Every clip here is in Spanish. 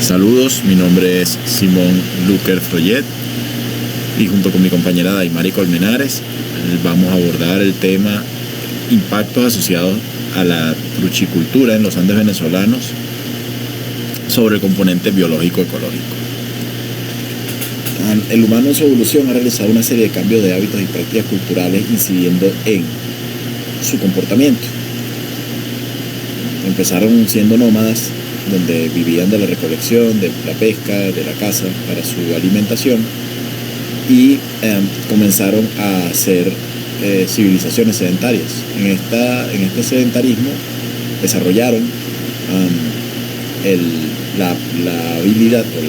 Saludos, mi nombre es Simón Luker Froyet y junto con mi compañera Daimari Colmenares vamos a abordar el tema impactos asociados a la truchicultura en los Andes venezolanos sobre el componente biológico ecológico. El humano en su evolución ha realizado una serie de cambios de hábitos y prácticas culturales incidiendo en su comportamiento. Empezaron siendo nómadas, donde vivían de la recolección, de la pesca, de la caza para su alimentación, y comenzaron a ser civilizaciones sedentarias. En este sedentarismo desarrollaron la habilidad o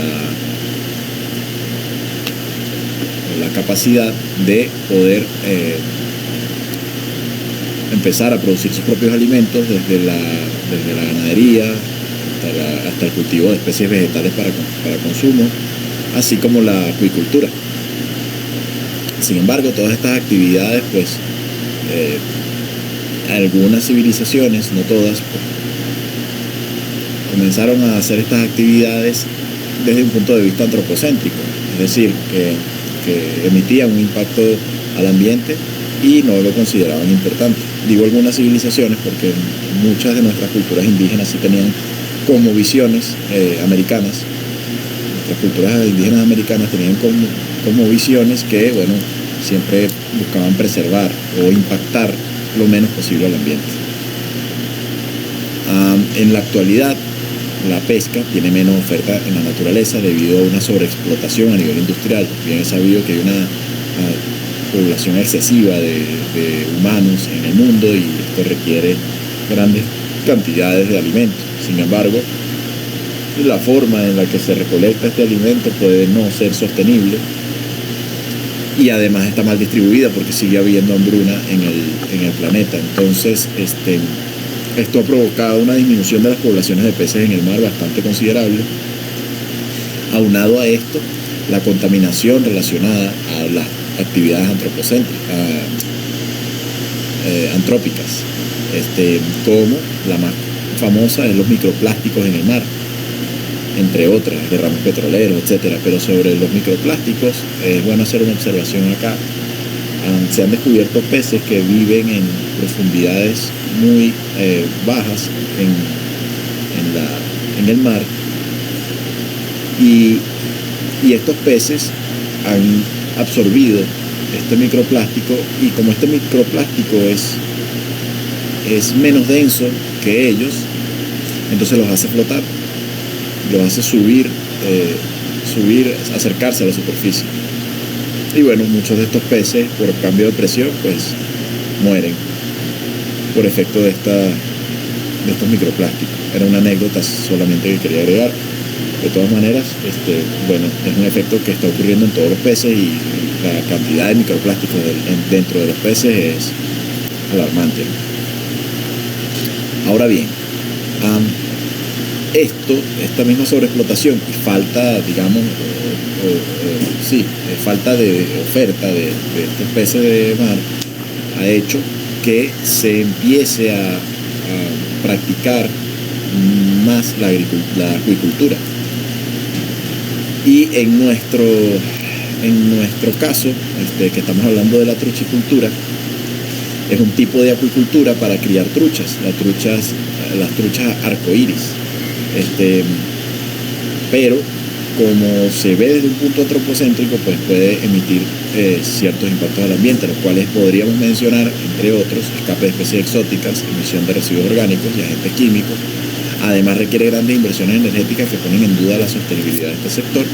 la capacidad de poder empezar a producir sus propios alimentos desde la ganadería hasta el cultivo de especies vegetales para consumo, así como la acuicultura. Sin embargo, todas estas actividades, algunas civilizaciones, no todas, comenzaron a hacer estas actividades desde un punto de vista antropocéntrico, es decir, que emitían un impacto al ambiente y no lo consideraban importante. Digo algunas civilizaciones porque muchas de nuestras culturas indígenas sí tenían como visiones americanas. Nuestras culturas indígenas americanas tenían como visiones que, siempre buscaban preservar o impactar lo menos posible al ambiente. En la actualidad, la pesca tiene menos oferta en la naturaleza debido a una sobreexplotación a nivel industrial. Bien es sabido que hay una población excesiva de humanos en el mundo y esto requiere grandes cantidades de alimentos. Sin embargo, la forma en la que se recolecta este alimento puede no ser sostenible y además está mal distribuida porque sigue habiendo hambruna en el planeta. Entonces, esto ha provocado una disminución de las poblaciones de peces en el mar bastante considerable. Aunado a esto, la contaminación relacionada a las actividades antrópicas, como la más famosa es los microplásticos en el mar, entre otras, derrames petroleros, etcétera. Pero sobre los microplásticos es bueno hacer una observación acá. Se han descubierto peces que viven en profundidades muy bajas en el mar, y estos peces han absorbido este microplástico, y como este microplástico es menos denso que ellos, entonces los hace flotar, los hace subir, acercarse a la superficie. Y muchos de estos peces, por cambio de presión, mueren por efecto de estos microplásticos. Era una anécdota solamente que quería agregar. De todas maneras, es un efecto que está ocurriendo en todos los peces, y la cantidad de microplásticos dentro de los peces es alarmante. Ahora bien, esta misma sobreexplotación y falta, falta de oferta de estos peces de mar ha hecho que se empiece a practicar más la acuicultura. Y en nuestro caso, que estamos hablando de la truchicultura, es un tipo de acuicultura para criar truchas, las truchas arcoíris. Pero como se ve desde un punto antropocéntrico, puede emitir ciertos impactos al ambiente, los cuales podríamos mencionar, entre otros, escape de especies exóticas, emisión de residuos orgánicos y agentes químicos. Además, requiere grandes inversiones energéticas que ponen en duda la sostenibilidad de este sector.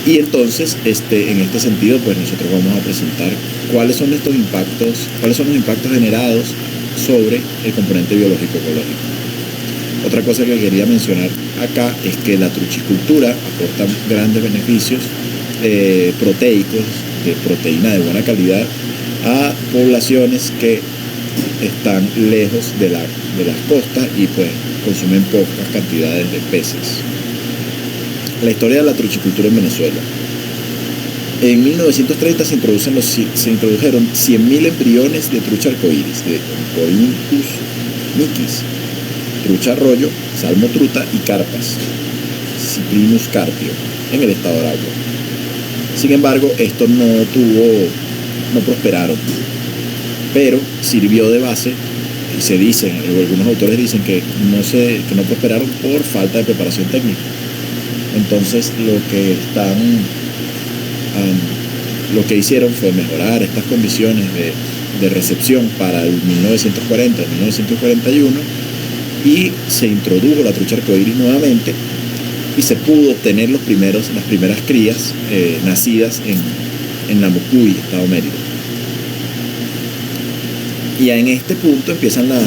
Y entonces, en este sentido, nosotros vamos a presentar cuáles son los impactos generados sobre el componente biológico ecológico. Otra cosa que quería mencionar acá es que la truchicultura aporta grandes beneficios proteicos, de proteína de buena calidad, a poblaciones que están lejos de las costas y consumen pocas cantidades de peces. La historia de la truchicultura en Venezuela. En 1930 se introdujeron 100.000 embriones de trucha arcoíris, de Ornithorhynchus micis, trucha arroyo, salmo truta y carpas. Cyprinus carpio en el estado Aragua. Sin embargo, estos no prosperaron, pero sirvió de base, y se dicen, algunos autores dicen que no prosperaron por falta de preparación técnica. Entonces lo que hicieron fue mejorar estas condiciones de recepción para el 1940 1941, y se introdujo la trucha arcoíris nuevamente y se pudo obtener las primeras crías nacidas en Namucuy, estado Mérida. Y en este punto empiezan las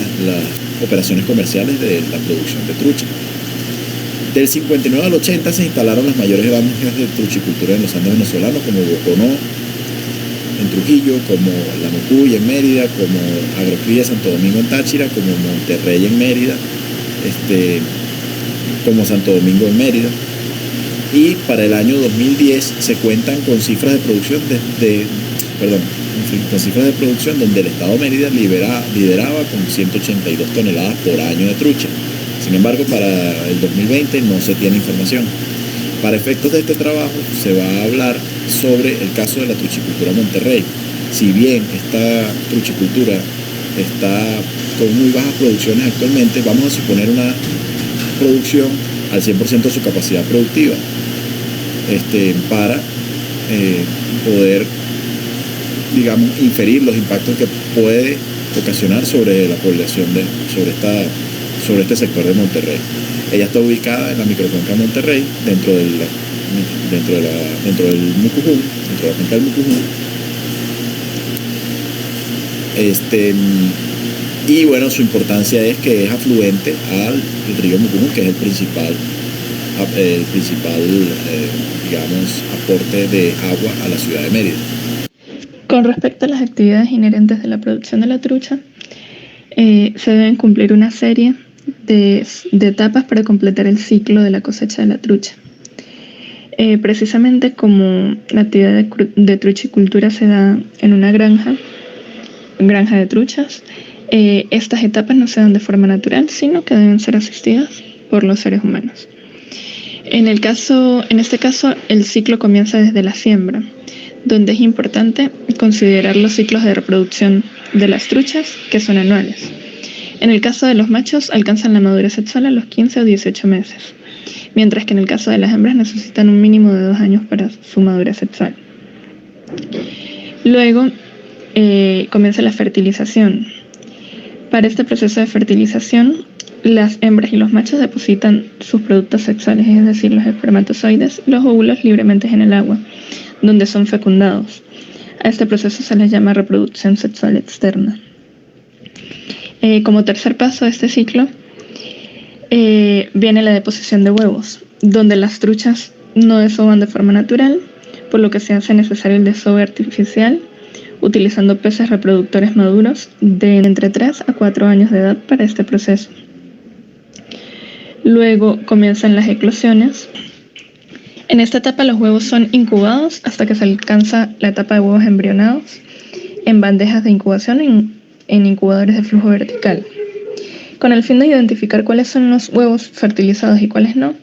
operaciones comerciales de la producción de trucha. Del 59 al 80 se instalaron las mayores granjas de truchicultura en los Andes venezolanos, como Boconó en Trujillo, como Namucuy en Mérida, como Agrocría Santo Domingo en Táchira, como Monterrey en Mérida, como Santo Domingo en Mérida. Y para el año 2010 se cuentan con cifras de producción con cifras de producción donde el estado Mérida lideraba con 182 toneladas por año de trucha. Sin embargo, para el 2020 no se tiene información. Para efectos de este trabajo se va a hablar sobre el caso de la truchicultura Monterrey. Si bien esta truchicultura está con muy bajas producciones actualmente, vamos a suponer una producción al 100% de su capacidad productiva, para poder, digamos, inferir los impactos que puede ocasionar sobre la población sobre este sector de Monterrey. Ella está ubicada en la microcuenca Monterrey, dentro del Mucujún, dentro de la cuenca del Mucujún. Y bueno, su importancia es que es afluente al río Mucujún, que es el principal digamos, aporte de agua a la ciudad de Mérida. Con respecto a las actividades inherentes de la producción de la trucha, se deben cumplir una serie de etapas para completar el ciclo de la cosecha de la trucha. Precisamente como la actividad de truchicultura se da en una granja de truchas, estas etapas no se dan de forma natural, sino que deben ser asistidas por los seres humanos. En este caso, el ciclo comienza desde la siembra, donde es importante considerar los ciclos de reproducción de las truchas, que son anuales. En el caso de los machos, alcanzan la madurez sexual a los 15 o 18 meses, mientras que en el caso de las hembras necesitan un mínimo de 2 años para su madurez sexual. Luego comienza la fertilización. Para este proceso de fertilización, las hembras y los machos depositan sus productos sexuales, es decir, los espermatozoides, los óvulos libremente en el agua, donde son fecundados. A este proceso se les llama reproducción sexual externa. Como tercer paso de este ciclo, viene la deposición de huevos, donde las truchas no desovan de forma natural, por lo que se hace necesario el desove artificial, utilizando peces reproductores maduros de entre 3 a 4 años de edad para este proceso. Luego comienzan las eclosiones. En esta etapa los huevos son incubados hasta que se alcanza la etapa de huevos embrionados en bandejas de incubación en incubadores de flujo vertical. Con el fin de identificar cuáles son los huevos fertilizados y cuáles no,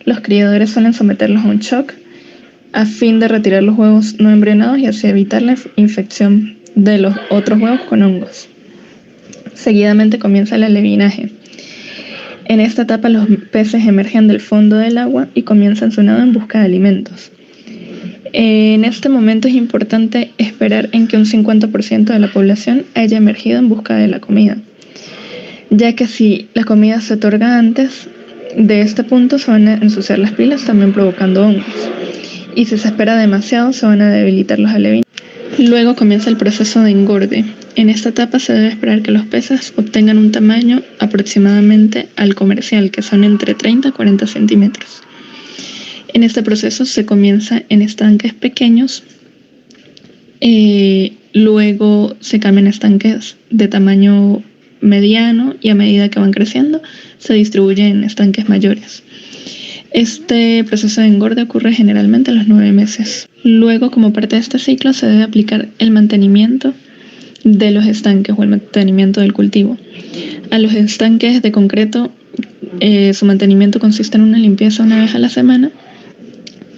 los criadores suelen someterlos a un shock a fin de retirar los huevos no embrionados y así evitar la infección de los otros huevos con hongos. Seguidamente comienza el alevinaje. En esta etapa los peces emergen del fondo del agua y comienzan su nado en busca de alimentos. En este momento es importante esperar en que un 50% de la población haya emergido en busca de la comida, ya que si la comida se otorga antes de este punto se van a ensuciar las pilas, también provocando hongos, y si se espera demasiado se van a debilitar los alevines. Luego comienza el proceso de engorde. En esta etapa se debe esperar que los peces obtengan un tamaño aproximadamente al comercial, que son entre 30 a 40 centímetros. En este proceso se comienza en estanques pequeños, luego se cambian a estanques de tamaño mediano y a medida que van creciendo se distribuyen en estanques mayores. Este proceso de engorde ocurre generalmente a los 9 meses. Luego, como parte de este ciclo, se debe aplicar el mantenimiento de los estanques o el mantenimiento del cultivo. A los estanques de concreto Su mantenimiento consiste en una limpieza una vez a la semana,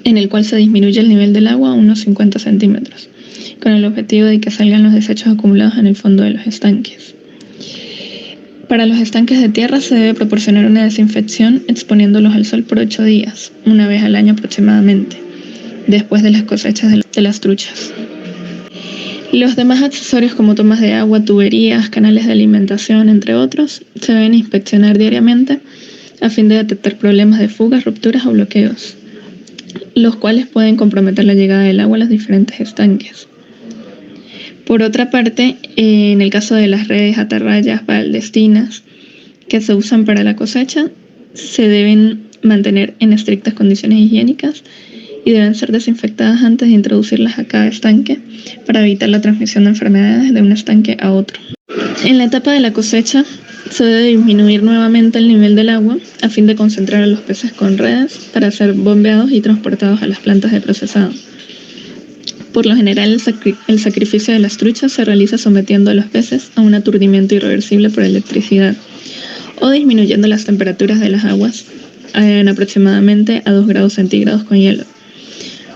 en el cual se disminuye el nivel del agua a unos 50 centímetros, con el objetivo de que salgan los desechos acumulados en el fondo de los estanques. Para los estanques de tierra se debe proporcionar una desinfección exponiéndolos al sol por 8 días, una vez al año aproximadamente, después de las cosechas de las truchas. Los demás accesorios como tomas de agua, tuberías, canales de alimentación, entre otros, se deben inspeccionar diariamente a fin de detectar problemas de fugas, rupturas o bloqueos, los cuales pueden comprometer la llegada del agua a los diferentes estanques. Por otra parte, en el caso de las redes, atarrayas, baldestinas que se usan para la cosecha, se deben mantener en estrictas condiciones higiénicas y deben ser desinfectadas antes de introducirlas a cada estanque para evitar la transmisión de enfermedades de un estanque a otro. En la etapa de la cosecha se debe disminuir nuevamente el nivel del agua a fin de concentrar a los peces con redes para ser bombeados y transportados a las plantas de procesado. Por lo general, el sacrificio de las truchas se realiza sometiendo a los peces a un aturdimiento irreversible por electricidad o disminuyendo las temperaturas de las aguas en aproximadamente a 2 grados centígrados con hielo.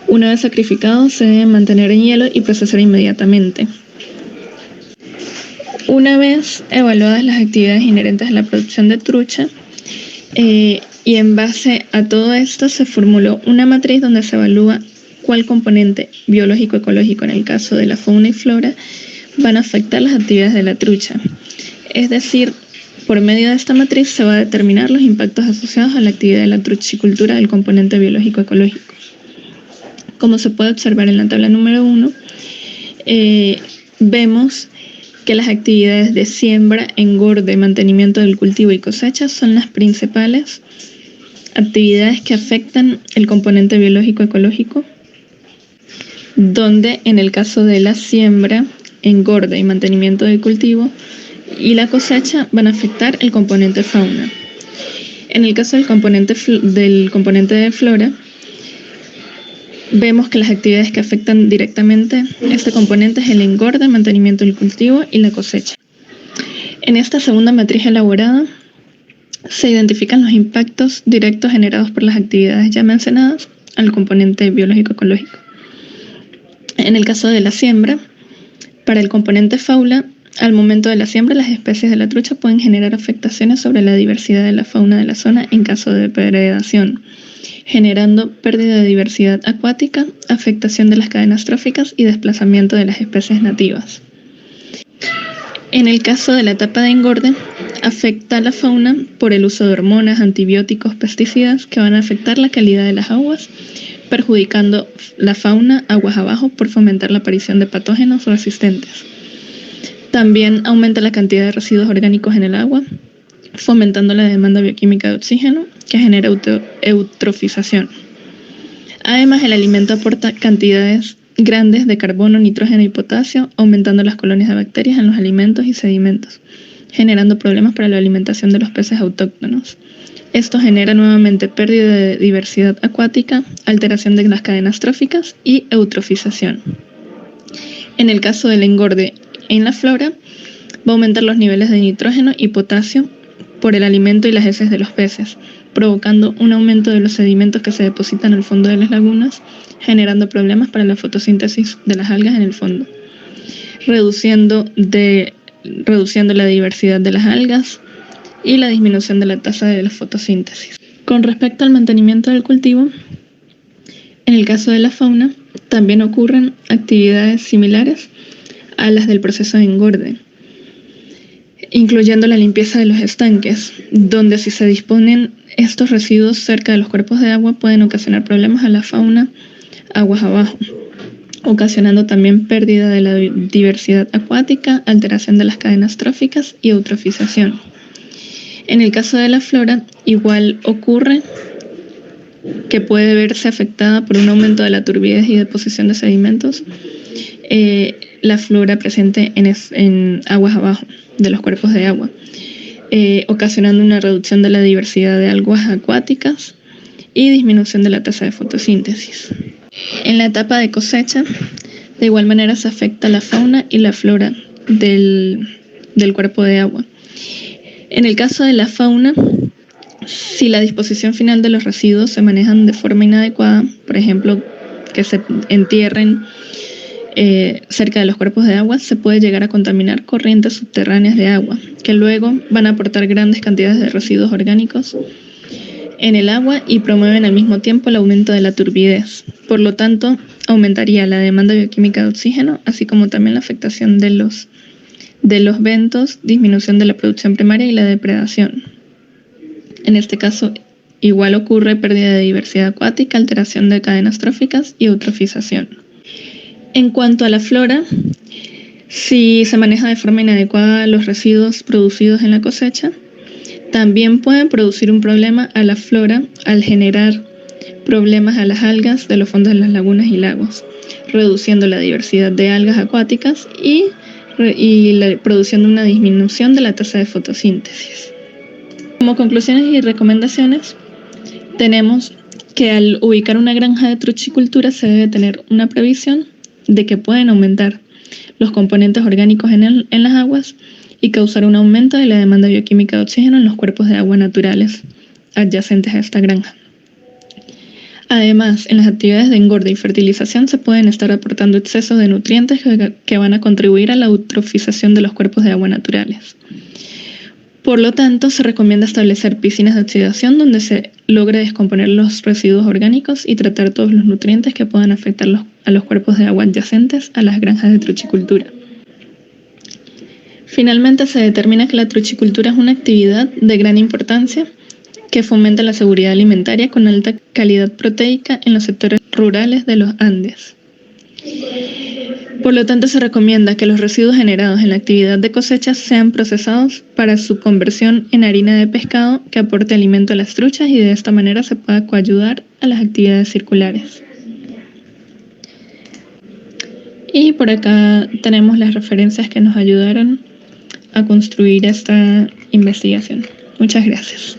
Una vez sacrificados, se deben mantener en hielo y procesar inmediatamente. Una vez evaluadas las actividades inherentes a la producción de trucha, y en base a todo esto se formuló una matriz donde se evalúa cuál componente biológico-ecológico, en el caso de la fauna y flora, van a afectar las actividades de la trucha. Es decir, por medio de esta matriz se va a determinar los impactos asociados a la actividad de la truchicultura del componente biológico-ecológico. Como se puede observar en la tabla número 1, vemos que las actividades de siembra, engorde, mantenimiento del cultivo y cosecha son las principales actividades que afectan el componente biológico-ecológico, donde en el caso de la siembra, engorde y mantenimiento del cultivo y la cosecha van a afectar el componente fauna. En el caso del componente de flora, vemos que las actividades que afectan directamente este componente es el engorde, mantenimiento del cultivo y la cosecha. En esta segunda matriz elaborada se identifican los impactos directos generados por las actividades ya mencionadas al componente biológico-ecológico. En el caso de la siembra, para el componente fauna, al momento de la siembra, las especies de la trucha pueden generar afectaciones sobre la diversidad de la fauna de la zona en caso de depredación, generando pérdida de diversidad acuática, afectación de las cadenas tróficas y desplazamiento de las especies nativas. En el caso de la etapa de engorde, afecta a la fauna por el uso de hormonas, antibióticos, pesticidas que van a afectar la calidad de las aguas, perjudicando la fauna aguas abajo por fomentar la aparición de patógenos o asistentes. También aumenta la cantidad de residuos orgánicos en el agua, fomentando la demanda bioquímica de oxígeno que genera eutrofización. Además, el alimento aporta cantidades grandes de carbono, nitrógeno y potasio, aumentando las colonias de bacterias en los alimentos y sedimentos, generando problemas para la alimentación de los peces autóctonos. Esto genera nuevamente pérdida de diversidad acuática, alteración de las cadenas tróficas y eutrofización. En el caso del engorde en la flora, va a aumentar los niveles de nitrógeno y potasio por el alimento y las heces de los peces, provocando un aumento de los sedimentos que se depositan al fondo de las lagunas, generando problemas para la fotosíntesis de las algas en el fondo, reduciendo la diversidad de las algas y la disminución de la tasa de la fotosíntesis. Con respecto al mantenimiento del cultivo, en el caso de la fauna, también ocurren actividades similares a las del proceso de engorde, incluyendo la limpieza de los estanques, donde si se disponen estos residuos cerca de los cuerpos de agua pueden ocasionar problemas a la fauna aguas abajo, ocasionando también pérdida de la diversidad acuática, alteración de las cadenas tróficas y eutrofización. En el caso de la flora, igual ocurre que puede verse afectada por un aumento de la turbidez y deposición de sedimentos, la flora presente en aguas abajo de los cuerpos de agua, ocasionando una reducción de la diversidad de algas acuáticas y disminución de la tasa de fotosíntesis. En la etapa de cosecha, de igual manera se afecta la fauna y la flora del cuerpo de agua. En el caso de la fauna, Si la disposición final de los residuos se manejan de forma inadecuada, por ejemplo, que se entierren cerca de los cuerpos de agua, se puede llegar a contaminar corrientes subterráneas de agua, que luego van a aportar grandes cantidades de residuos orgánicos en el agua y promueven al mismo tiempo el aumento de la turbidez. Por lo tanto, aumentaría la demanda bioquímica de oxígeno, así como también la afectación de los ventos, disminución de la producción primaria y la depredación. En este caso, igual ocurre pérdida de diversidad acuática, alteración de cadenas tróficas y eutrofización. En cuanto a la flora, si se maneja de forma inadecuada los residuos producidos en la cosecha, también pueden producir un problema a la flora al generar problemas a las algas de los fondos de las lagunas y lagos, reduciendo la diversidad de algas acuáticas y produciendo una disminución de la tasa de fotosíntesis. Como conclusiones y recomendaciones, tenemos que al ubicar una granja de truchicultura se debe tener una previsión de que pueden aumentar los componentes orgánicos en las aguas y causar un aumento de la demanda bioquímica de oxígeno en los cuerpos de agua naturales adyacentes a esta granja. Además, en las actividades de engorde y fertilización se pueden estar aportando excesos de nutrientes que van a contribuir a la eutrofización de los cuerpos de agua naturales. Por lo tanto, se recomienda establecer piscinas de oxidación donde se logre descomponer los residuos orgánicos y tratar todos los nutrientes que puedan afectar a los cuerpos de agua adyacentes a las granjas de truchicultura. Finalmente, se determina que la truchicultura es una actividad de gran importancia que fomenta la seguridad alimentaria con alta calidad proteica en los sectores rurales de los Andes. Por lo tanto, se recomienda que los residuos generados en la actividad de cosecha sean procesados para su conversión en harina de pescado que aporte alimento a las truchas y de esta manera se pueda coayudar a las actividades circulares. Y por acá tenemos las referencias que nos ayudaron a construir esta investigación. Muchas gracias.